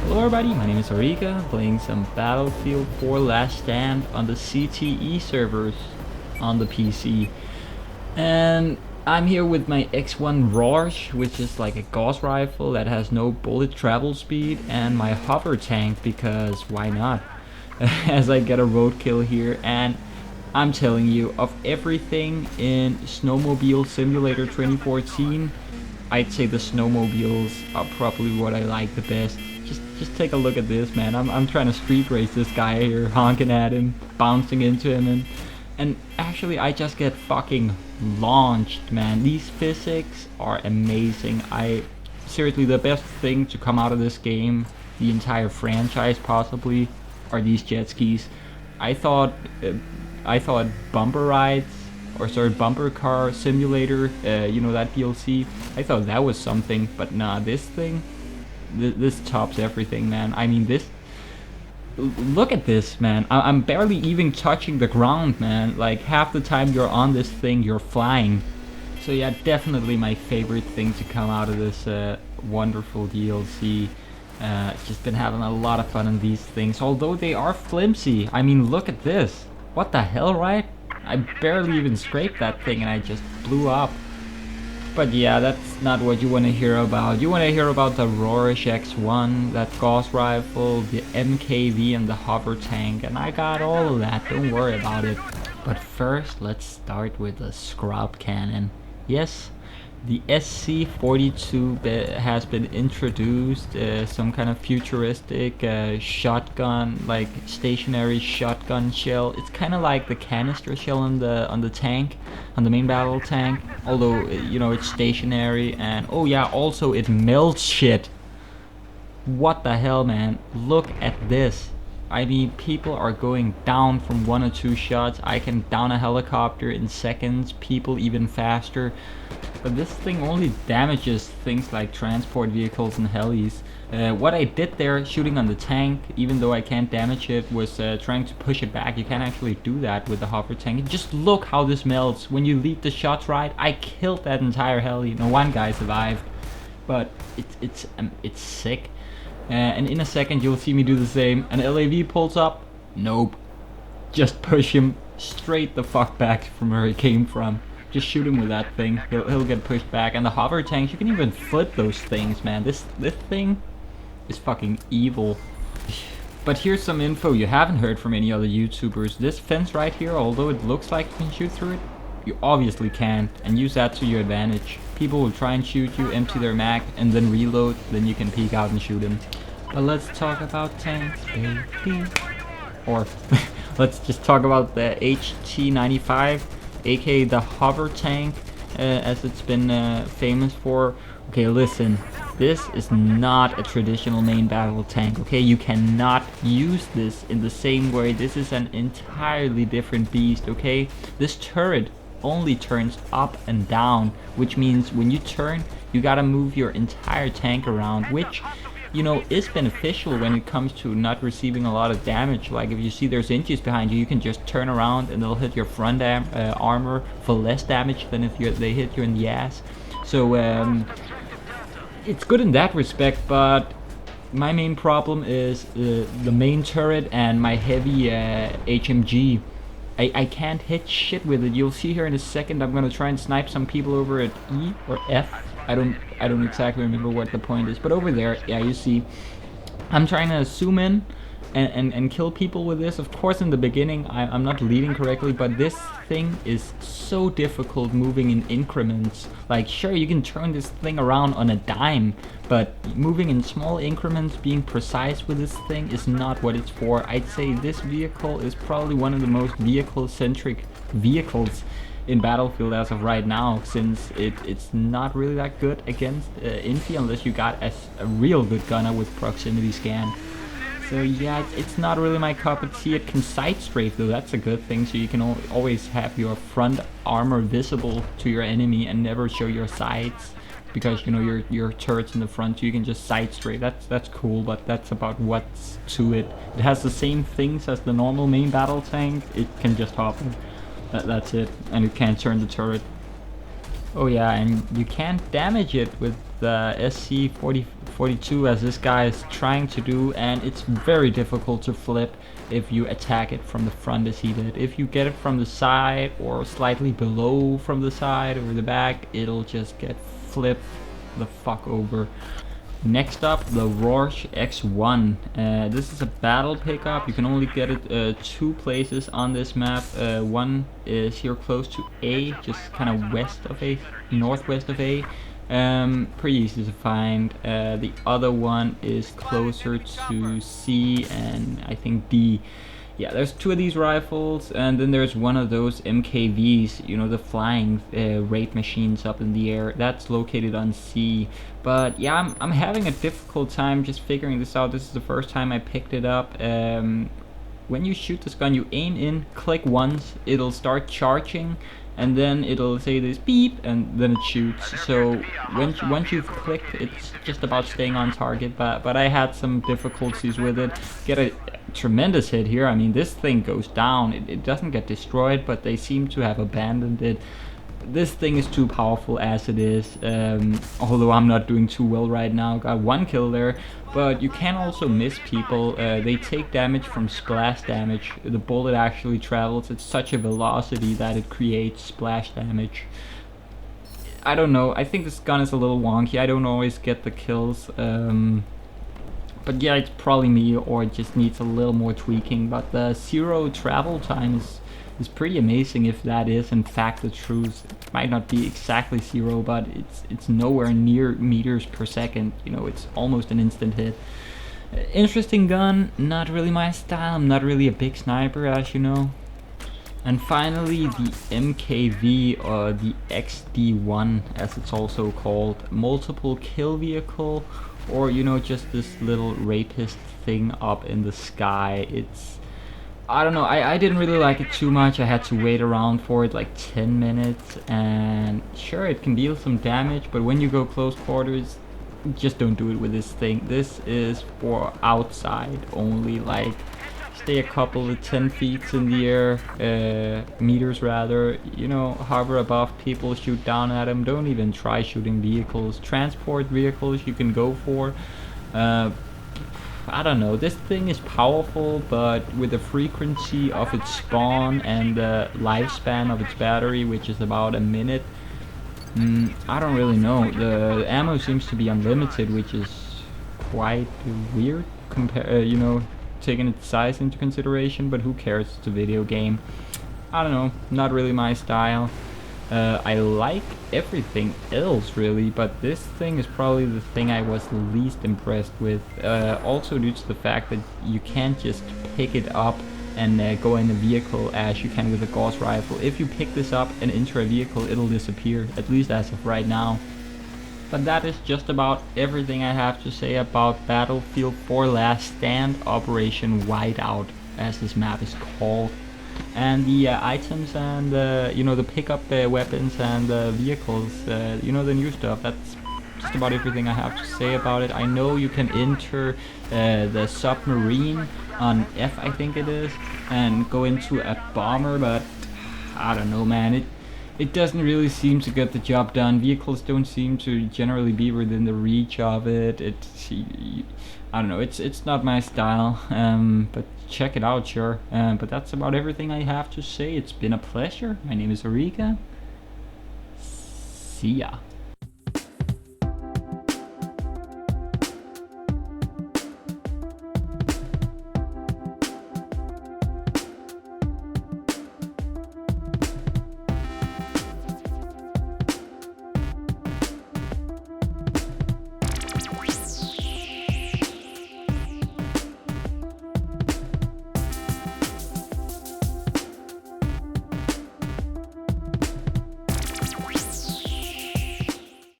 Hello everybody, my name is Auriga, playing some Battlefield 4 Last Stand on the CTE servers on the PC. And I'm here with my X1 Rorsch, which is like a Gauss rifle that has no bullet travel speed, and my hover tank, because why not? As I get a roadkill here, and I'm telling you, of everything in Snowmobile Simulator 2014, I'd say the snowmobiles are probably what I like the best. Just take a look at this, man. I'm trying to street race this guy here, honking at him, bouncing into him, and actually I just get fucking launched, man. These physics are amazing. Seriously, the best thing to come out of this game, the entire franchise possibly, are these jet skis. I thought bumper rides, or sorry, bumper car simulator, you know, that DLC, I thought that was something, but nah, this thing, this tops everything, man. I mean, look at this, man. I'm barely even touching the ground, man. Like, half the time you're on this thing, you're flying. So yeah, definitely my favorite thing to come out of this wonderful DLC. Just been having a lot of fun on these things, although they are flimsy. I mean, look at this. What the hell, right? I barely even scraped that thing and I just blew up. But yeah, that's not what you want to hear about. You want to hear about the Rorsch X1, that Gauss rifle, the MKV and the hover tank, and I got all of that, don't worry about it. But first, let's start with the scrub cannon. Yes, the SC-42 has been introduced, some kind of futuristic shotgun, like stationary shotgun shell. It's kind of like the canister shell on the tank, on the main battle tank, although you know, it's stationary. And oh yeah, also it melts shit. What the hell, man? Look at this. I mean, people are going down from 1 or 2 shots. I can down a helicopter in seconds, people even faster. But this thing only damages things like transport vehicles and helis. What I did there, shooting on the tank, even though I can't damage it, was trying to push it back. You can't actually do that with the hover tank. Just look how this melts. When you lead the shots right, I killed that entire heli. No, one guy survived, but it's sick. And in a second you'll see me do the same. An LAV pulls up, nope, just push him straight the fuck back from where he came from. Just shoot him with that thing, he'll get pushed back. And the hover tanks, you can even flip those things, man. This thing is fucking evil. But here's some info you haven't heard from any other YouTubers. This fence right here, although it looks like you can shoot through it, you obviously can't, and use that to your advantage. People will try and shoot you, empty their mag, and then reload, then you can peek out and shoot them. But let's talk about tanks, baby. Or, let's just talk about the HT95, aka the hover tank, as it's been famous for. Okay, listen, this is not a traditional main battle tank, okay? You cannot use this in the same way. This is an entirely different beast, okay? This turret only turns up and down, which means when you turn, you gotta move your entire tank around, which, you know, is beneficial when it comes to not receiving a lot of damage. Like if you see there's inches behind you, you can just turn around and they'll hit your front armor for less damage than if they hit you in the ass. So it's good in that respect, but my main problem is the main turret and my heavy HMG. I can't hit shit with it. You'll see here in a second. I'm gonna try and snipe some people over at E or F. I don't exactly remember what the point is, but over there, yeah, you see, I'm trying to zoom in and kill people with this. Of course, in the beginning, I'm not leading correctly, but this thing is so difficult moving in increments. Like, sure, you can turn this thing around on a dime, but moving in small increments, being precise with this thing is not what it's for. I'd say this vehicle is probably one of the most vehicle-centric vehicles in Battlefield as of right now, since it's not really that good against Infi unless you got a real good gunner with proximity scan. So yeah, it's not really my cup of tea. It can side strafe though, that's a good thing, so you can always have your front armor visible to your enemy and never show your sides, because you know your turret's in the front, so you can just side strafe. That's cool, but that's about what's to it. It has the same things as the normal main battle tank. It can just hop. That's it, and you can't turn the turret. Oh yeah, and you can't damage it with the SC-42 as this guy is trying to do, and it's very difficult to flip if you attack it from the front as he did. If you get it from the side or slightly below from the side or the back, it'll just get flipped the fuck over. Next up, the Rorsch X1. This is a battle pickup. You can only get it 2 places on this map. One is here close to A, just kind of west of A, northwest of A. Pretty easy to find. The other one is closer to C and I think D. Yeah, there's 2 of these rifles, and then there's one of those MKVs, you know, the flying raid machines up in the air. That's located on C. But yeah, I'm having a difficult time just figuring this out. This is the first time I picked it up. When you shoot this gun, you aim in, click once, it'll start charging, and then it'll say this beep, and then it shoots. So once you've clicked, it's just about staying on target. But I had some difficulties with it. Get a tremendous hit here. I mean, this thing goes down. It doesn't get destroyed, but they seem to have abandoned it. This thing is too powerful as it is, although I'm not doing too well right now. Got 1 kill there, but you can also miss people. They take damage from splash damage. The bullet actually travels at such a velocity that it creates splash damage. I don't know, I think this gun is a little wonky. I don't always get the kills. But yeah, it's probably me, or it just needs a little more tweaking. But the 0 travel time is pretty amazing, if that is in fact the truth. It might not be exactly 0, but it's nowhere near meters per second. You know, it's almost an instant hit. Interesting gun, not really my style. I'm not really a big sniper, as you know. And finally, the MKV, or the XD1 as it's also called, multiple kill vehicle, or you know, just this little rapist thing up in the sky. It's, I don't know, I didn't really like it too much. I had to wait around for it like 10 minutes, and sure, it can deal some damage, but when you go close quarters, just don't do it with this thing. This is for outside only. Like, stay a couple of 10 feet in the air, meters rather, you know, hover above people, shoot down at them. Don't even try shooting vehicles. Transport vehicles you can go for. I don't know, this thing is powerful, but with the frequency of its spawn and the lifespan of its battery, which is about a minute, I don't really know. The ammo seems to be unlimited, which is quite weird, you know, taking its size into consideration, but who cares, it's a video game. I don't know, not really my style. I like everything else really, but this thing is probably the thing I was least impressed with. Also due to the fact that you can't just pick it up and go in a vehicle as you can with a Gauss rifle. If you pick this up and enter a vehicle, it'll disappear, at least as of right now. But that is just about everything I have to say about Battlefield 4 Last Stand Operation Whiteout, as this map is called. And the items and you know, the pickup weapons and vehicles, you know, the new stuff. That's just about everything I have to say about it. I know you can enter the submarine on F, I think it is, and go into a bomber, but I don't know, man. It doesn't really seem to get the job done. Vehicles don't seem to generally be within the reach of it. I don't know, it's not my style, but check it out, sure. But that's about everything I have to say. It's been a pleasure. My name is Auriga. See ya.